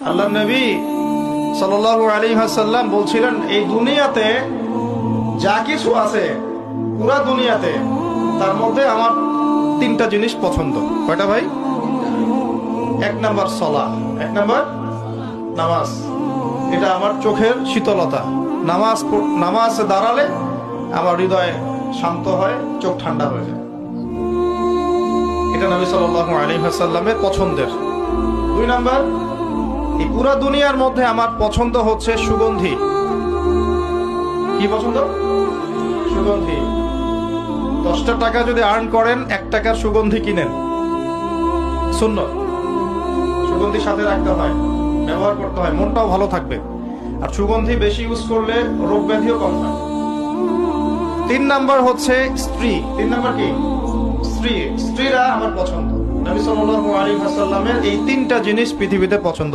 আল্লাহ নবী সাল্লাল্লাহু আলাইহি ওয়াসাল্লাম বলছিলেন, এই দুনিয়াতে যা কিছু আছে, পুরা দুনিয়াতে, তার মধ্যে আমার তিনটা জিনিস পছন্দ। কয়টা ভাই? এক নাম্বার সালাহ, এক নাম্বার নামাজ। এটা আমার চোখের শীতলতা। নামাজে দাঁড়ালে আমার হৃদয় শান্ত হয়, চোখ ঠান্ডা হয়ে যায়। এটা নবী সাল্লাল্লাহু আলাইহি ওয়াসাল্লামের পছন্দের। দুই নাম্বার, এই পুরা দুনিয়ার মধ্যে আমার পছন্দ হচ্ছে সুগন্ধি। কি পছন্দ? সুগন্ধি। 10টা টাকা যদি আর্ন করেন, 1 টাকার সুগন্ধি কিনেন, সুন্নাত। সুগন্ধি সাথে রাখতে হয়, ব্যবহার করতে হয়, মনটাও ভালো থাকবে। আর সুগন্ধি বেশি ইউজ করলে রোগ ব্যাধিও কম হয়। 3 নাম্বার হচ্ছে স্ত্রী। 3 নাম্বার কি? স্ত্রী। স্ত্রীরা আমার পছন্দ। নবী সাল্লাল্লাহু আলাইহি ওয়াসাল্লামের এই 3টা জিনিস পৃথিবীতে পছন্দ